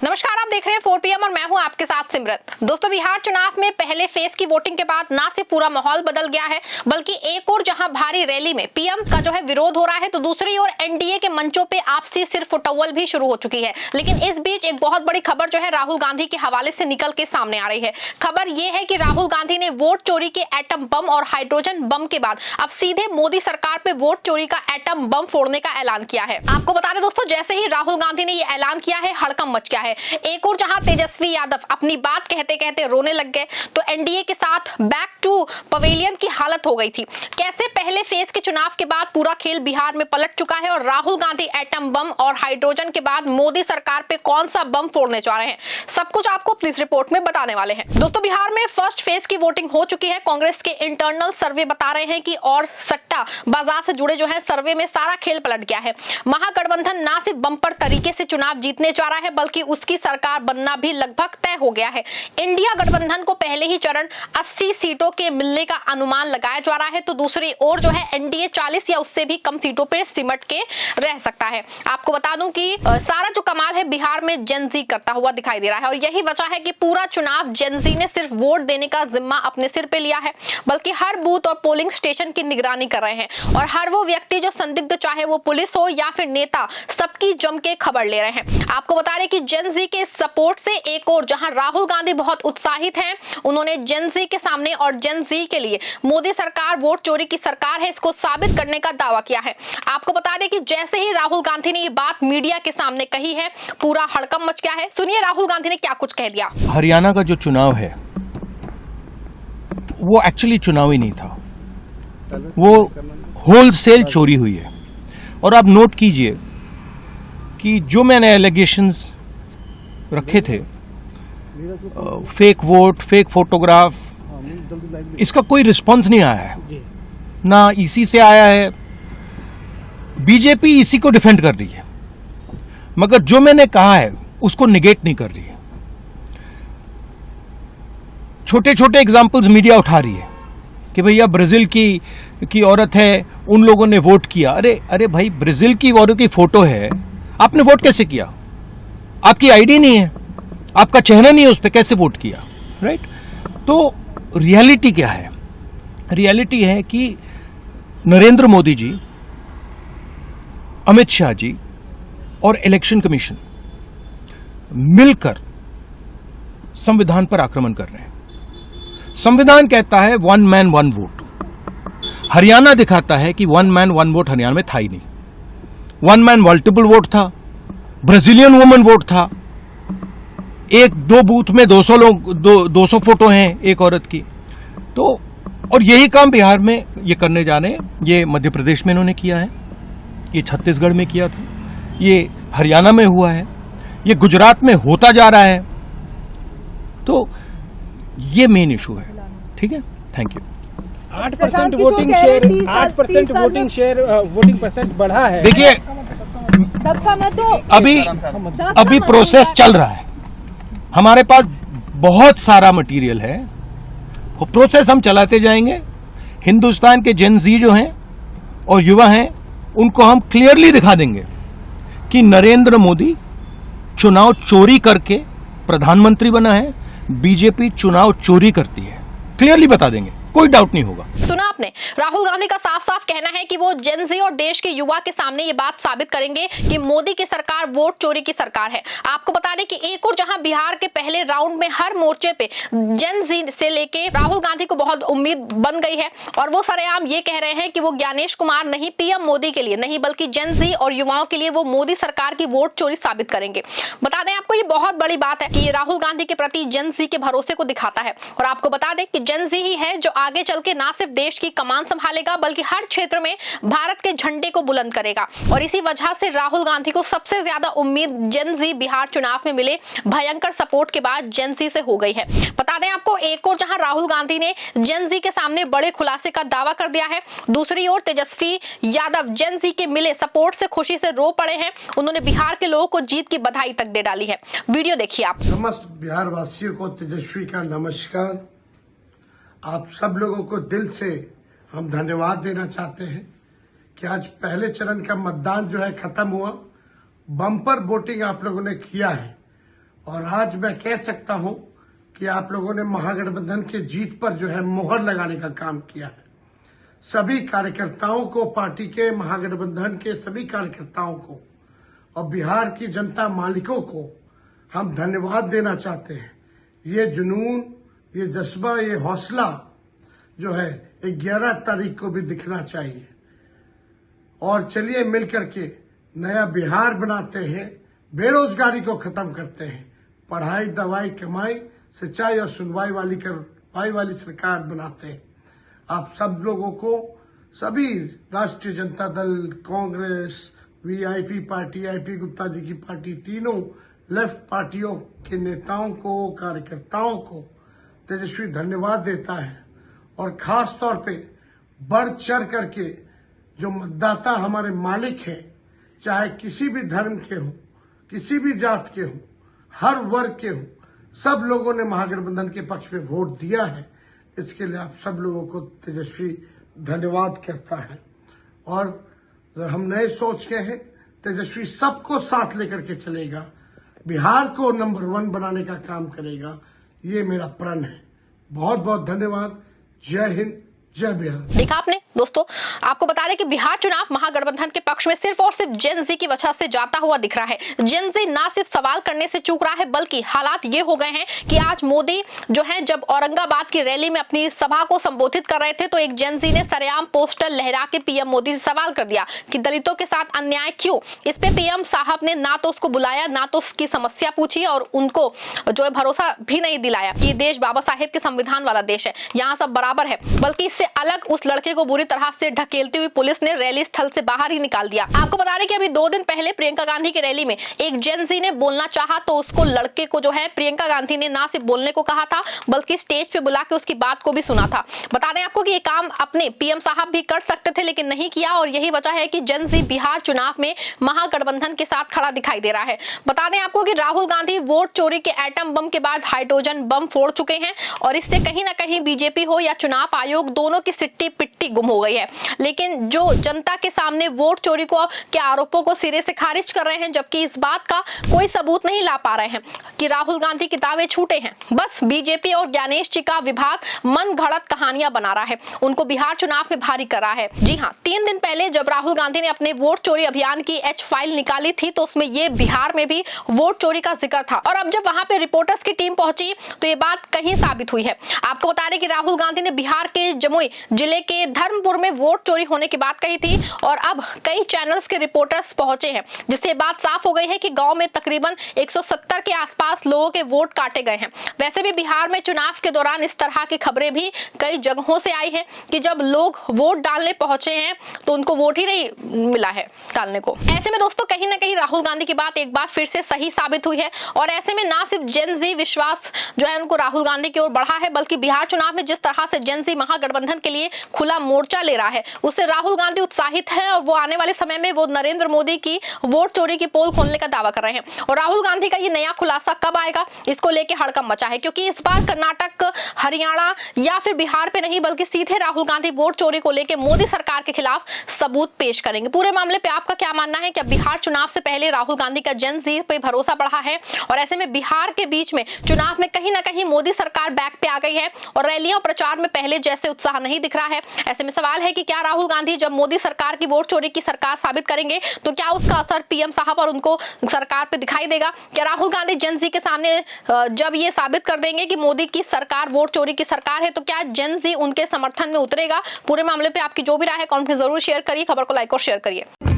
नमस्कार, आप देख रहे हैं 4 PM और मैं हूं आपके साथ सिमरत। दोस्तों, बिहार चुनाव में पहले फेज की वोटिंग के बाद ना सिर्फ पूरा माहौल बदल गया है, बल्कि एक और जहां भारी रैली में पीएम का जो है विरोध हो रहा है, तो दूसरी ओर एनडीए के मंचों पे आपसी सिर फुटअव्वल भी शुरू हो चुकी है। लेकिन इस बीच एक बहुत बड़ी खबर जो है राहुल गांधी के हवाले से निकल के सामने आ रही है। खबर यह है कि राहुल गांधी ने वोट चोरी के एटम बम और हाइड्रोजन बम के बाद अब सीधे मोदी सरकार पे वोट चोरी का एटम बम फोड़ने का ऐलान किया है। आपको बता दें दोस्तों, जैसे ही राहुल गांधी ने यह ऐलान किया है, हड़कंप मच गया है। एक और जहां तेजस्वी यादव अपनी बात कहते कहते रोने लग गए, तो एनडीए के साथ बैक टू पवेलियन की हालत हो गई थी। कैसे पहले फेज के चुनाव के बाद पूरा खेल बिहार में पलट चुका है और राहुल गांधी एटम बम और हाइड्रोजन के बाद मोदी सरकार पे कौन सा बम फोड़ने जा रहे हैं, सब कुछ आपको प्लीज रिपोर्ट में बताने वाले हैं। दोस्तों, बिहार में फर्स्ट फेज की वोटिंग हो चुकी है। कांग्रेस के इंटरनल सर्वे बता रहे हैं कि और सट्टा बाजार से जुड़े जो है सर्वे में सारा खेल पलट गया है। महागठबंधन ना सिर्फ बम्पर तरीके से चुनाव जीतने जा रहा है, बल्कि उसकी सरकार बनना भी लगभग तय हो गया है। इंडिया गठबंधन को पहले ही चरण 80 सीटों के मिलने का अनुमान लगाया जा रहा है, तो दूसरी ओर जो है एनडीए 40 या उससे भी कम सीटों पर सिमट के रह सकता है। आपको बता दूं कि सारा जो कमाल है बिहार में जेनजी करता हुआ दिखाई दे रहा है, और यही वजह है कि पूरा चुनाव जेनजी ने सिर्फ वोट देने का जिम्मा अपने सिर पे लिया है, बल्कि हर बूथ और पोलिंग स्टेशन की निगरानी कर रहे हैं। और हर वो व्यक्ति जो संदिग्ध, चाहे वो पुलिस हो या फिर नेता, सबकी जम के खबर ले रहे हैं। आपको बता रहे कि जेनजी के सपोर्ट से एक और जहां राहुल गांधी बहुत उत्साहित हैं, उन्होंने जेनजी के सामने और जेनजी के लिए मोदी सरकार वोट चोरी की सरकार है, इसको साबित करने का दावा किया है। आपको बता दें कि जैसे ही राहुल गांधी ने ये बात मीडिया के सामने कही है, पूरा हड़कंप मच गया है। सुनिए राहुल गांधी ने क्या कुछ कह दिया। हरियाणा का जो चुनाव है वो एक्चुअली चुनाव ही नहीं था, वो होलसेल चोरी हुई है। और आप नोट कीजिए कि जो मैंने एलिगेशंस रखे थे, फेक वोट, फेक फोटोग्राफ, इसका कोई रिस्पांस नहीं आया है, ना इसी से आया है। बीजेपी इसी को डिफेंड कर रही है, मगर जो मैंने कहा है उसको निगेट नहीं कर रही है। छोटे छोटे एग्जाम्पल्स मीडिया उठा रही है कि भैया ब्राजील की औरत है, उन लोगों ने वोट किया। अरे भाई, ब्राजील की औरत की फोटो है, आपने वोट कैसे किया? आपकी आईडी नहीं है, आपका चेहरा नहीं है उस पर, कैसे वोट किया? राइट? तो रियलिटी क्या है? रियलिटी है कि नरेंद्र मोदी जी, अमित शाह जी और इलेक्शन कमीशन मिलकर संविधान पर आक्रमण कर रहे हैं। संविधान कहता है 1 मैन 1 वोट। हरियाणा दिखाता है कि 1 मैन 1 वोट हरियाणा में था ही नहीं। 1 मैन मल्टीपल वोट था, ब्राजीलियन वुमन वोट था, एक दो बूथ में 200 लोग, 200 फोटो हैं एक औरत की। तो और यही काम बिहार में ये करने जा रहे हैं। ये मध्य प्रदेश में इन्होंने किया है, ये छत्तीसगढ़ में किया था, ये हरियाणा में हुआ है, ये गुजरात में होता जा रहा है। तो ये मेन इशू है। ठीक है, thank you. 8% voting share, 8% voting share, voting percent बढ़ा है। देखिए, अभी प्रोसेस चल रहा है, हमारे पास बहुत सारा मटेरियल है, वो प्रोसेस हम चलाते जाएंगे। हिंदुस्तान के जेन जी जो हैं और युवा हैं, उनको हम क्लियरली दिखा देंगे कि नरेंद्र मोदी चुनाव चोरी करके प्रधानमंत्री बना है, बीजेपी चुनाव चोरी करती है। क्लियरली बता देंगे, कोई डाउट नहीं होगा। सुना आपने, राहुल गांधी का साफ साफ कहना है कि वो जेनजी और देश के युवा के सामने ये बात साबित करेंगे कि मोदी की सरकार वोट चोरी की सरकार है। आपको बता दें कि एक और जहां बिहार के पहले राउंड में हर मोर्चे पे जेनजी से लेके राहुल गांधी को बहुत उम्मीद बन गई है, और वो सरेआम ये कह रहे हैं कि वो ज्ञानेश कुमार नहीं, पीएम मोदी के लिए नहीं, बल्कि जेनजी और युवाओं के लिए वो मोदी सरकार की वोट चोरी साबित करेंगे। बता दें आपको, ये बहुत बड़ी बात है कि राहुल गांधी के प्रति जेनजी के भरोसे को दिखाता है। और आपको बता दें कि जेनजी ही है जो आगे चल के ना सिर्फ देश की कमान संभालेगा, बल्कि हर क्षेत्र में भारत के झंडे को बुलंद करेगा। और इसी वजह से राहुल गांधी को सबसे ज्यादा उम्मीद जेनजी बिहार चुनाव में मिले भयंकर सपोर्ट के बाद जेनजी से हो गई है। बता दें आपको, एक और जहां राहुल गांधी ने जेनजी के सामने बड़े खुलासे का दावा कर दिया है, दूसरी ओर तेजस्वी यादव जेनजी के मिले सपोर्ट से खुशी से रो पड़े हैं। उन्होंने बिहार के लोगों को जीत की बधाई तक दे डाली है। वीडियो देखिए आप। समस्त बिहार वासियों को तेजस्वी का नमस्कार। आप सब लोगों को दिल से हम धन्यवाद देना चाहते हैं कि आज पहले चरण का मतदान जो है खत्म हुआ। बम्पर वोटिंग आप लोगों ने किया है, और आज मैं कह सकता हूं कि आप लोगों ने महागठबंधन के जीत पर जो है मोहर लगाने का काम किया है। सभी कार्यकर्ताओं को, पार्टी के, महागठबंधन के सभी कार्यकर्ताओं को और बिहार की जनता मालिकों को हम धन्यवाद देना चाहते हैं। ये जुनून, ये जज्बा, ये हौसला जो है 11 तारीख को भी दिखना चाहिए। और चलिए मिलकर के नया बिहार बनाते हैं, बेरोजगारी को खत्म करते हैं, पढ़ाई, दवाई, कमाई, सिंचाई और सुनवाई वाली सरकार बनाते हैं। आप सब लोगों को, सभी Rashtriya Janata Dal, Congress, VIP party, IP Gupta ji की पार्टी, तीनों लेफ्ट पार्टियों के नेताओं को, कार्यकर्ताओं को तेजस्वी धन्यवाद देता है। और खास तौर पे बढ़ चढ़ करके जो मतदाता हमारे मालिक हैं, चाहे किसी भी धर्म के हों, किसी भी जात के हों, हर वर्ग के हों, सब लोगों ने महागठबंधन के पक्ष में वोट दिया है। इसके लिए आप सब लोगों को तेजस्वी धन्यवाद करता है। और हम नए सोच के हैं, तेजस्वी सबको साथ लेकर के चलेगा, बिहार को नंबर 1 बनाने का काम करेगा। ये मेरा प्रण है। बहुत बहुत धन्यवाद। जय हिंद, जय बिहार। देखा आपने दोस्तों, आपको बता दें कि बिहार चुनाव महागठबंधन के पक्ष में सिर्फ और सिर्फ जेन जी की वजह से जाता हुआ दिख रहा है। जेन जी ना सिर्फ सवाल करने से चूक रहा है, बल्कि हालात ये हो गए हैं कि आज मोदी जो है, जब औरंगाबाद की रैली में अपनी सभा को संबोधित कर रहे थे, तो एक जेन जी ने सरेआम पोस्टर लहरा के पीएम मोदी से सवाल कर दिया कि दलितों के साथ अन्याय क्यों। इस पे पीएम साहब ने ना तो उसको बुलाया, ना तो उसकी समस्या पूछी और उनको जो है भरोसा भी नहीं दिलाया कि देश बाबा साहेब के संविधान वाला देश है, यहाँ सब बराबर है। बल्कि इससे अलग उस लड़के को बुरी तरह से ढकेलती हुई पुलिस ने रैली स्थल से बाहर ही निकाल दिया। आपको बता दें कि अभी 2 दिन पहले प्रियंका गांधी की रैली में एक जेन जी ने बोलना चाहा, तो उसको लड़के को जो है प्रियंका गांधी ने ना सिर्फ बोलने को कहा था, बल्कि स्टेज पे बुला के उसकी बात को भी सुना था। बता दें आपको कि ये काम अपने पीएम साहब भी कर सकते थे, लेकिन नहीं किया। और यही वजह है कि जेन जी बिहार चुनाव में महागठबंधन के साथ खड़ा दिखाई दे रहा है। बता दें आपको कि राहुल गांधी वोट चोरी के एटम बम के बाद हाइड्रोजन बम फोड़ चुके हैं और इससे कहीं ना कहीं बीजेपी हो या चुनाव आयोग, दोनों की सिट्टी पिट्टी गुम हो गई है। लेकिन जो जनता के सामने वोट चोरी के आरोपों को सिरे से खारिज कर रहे हैं, जबकि इस बात का कोई सबूत नहीं ला पा रहे हैं कि राहुल गांधी के दावे झूठे हैं। बस बीजेपी और ज्ञानेश जी का विभाग मन घड़त कहानियां बना रहा है, उनको बिहार चुनाव में भारी कर रहा है। जी हाँ, 3 दिन पहले जब राहुल गांधी ने अपने वोट चोरी अभियान की एच फाइल निकाली थी, तो उसमें ये बिहार में भी वोट चोरी का जिक्र था। और अब जब वहां पे रिपोर्टर्स की टीम पहुंची, तो ये बात कहीं साबित हुई है। आपको बता दें कि राहुल गांधी ने बिहार के जमुई जिले के धर्मपुर में वोट चोरी होने की बात कही थी और अब कई चैनल्स के रिपोर्टर्स पहुंचे हैं, जिससे बात साफ हो गई है कि गांव में तकरीबन 170 के आसपास लोगों के वोट काटे गए हैं। वैसे भी बिहार में चुनाव के दौरान इस तरह की खबरें भी कई जगहों से आई है कि जब लोग वोट डालने पहुंचे हैं तो उनको वोट ही नहीं मिला है डालने को। ऐसे में दोस्तों कहीं ना कहीं राहुल गांधी की बात एक बार फिर से सही साबित हुई है। और ऐसे में ना सिर्फ जेन जी विश्वास जो है उनको राहुल गांधी की ओर बढ़ा है, बल्कि बिहार चुनाव में जिस तरह से जेन जी महागठबंधन के लिए खुला मोर्चा ले रहा है, उससे राहुल गांधी उत्साहित हैं और वो आने वाले समय में वो नरेंद्र मोदी की वोट चोरी की पोल खोलने का दावा कर रहे हैं। और राहुल गांधी का ये नया खुलासा कब आएगा, इसको लेके हड़कंप मचा है, क्योंकि इस बार कर्नाटक, हरियाणा या फिर बिहार पे नहीं, बल्कि सीधे राहुल गांधी वोट चोरी को लेके मोदी सरकार के खिलाफ सबूत पेश करेंगे। पूरे मामले पे आपका क्या मानना है? क्या बिहार चुनाव से पहले राहुल गांधी का जेन जी पे भरोसा बढ़ा है और ऐसे में बिहार के बीच में चुनाव में कहीं ना कहीं मोदी सरकार बैक पे आ गई है और रैलियों प्रचार में पहले जैसे उत्साह नहीं दिख रहा है? ऐसे में सवाल है कि क्या राहुल गांधी जब मोदी सरकार की वोट चोरी की सरकार साबित करेंगे तो क्या उसका असर पीएम साहब और उनको सरकार पे दिखाई देगा? क्या राहुल गांधी जेन जी के सामने जब ये साबित कर देंगे कि मोदी की सरकार वोट चोरी की सरकार है, तो क्या जेन जी उनके समर्थन में उतरेगा? पूरे मामले पे आपकी जो भी राय है कमेंट में जरूर शेयर करिए। खबर को लाइक और शेयर करिए।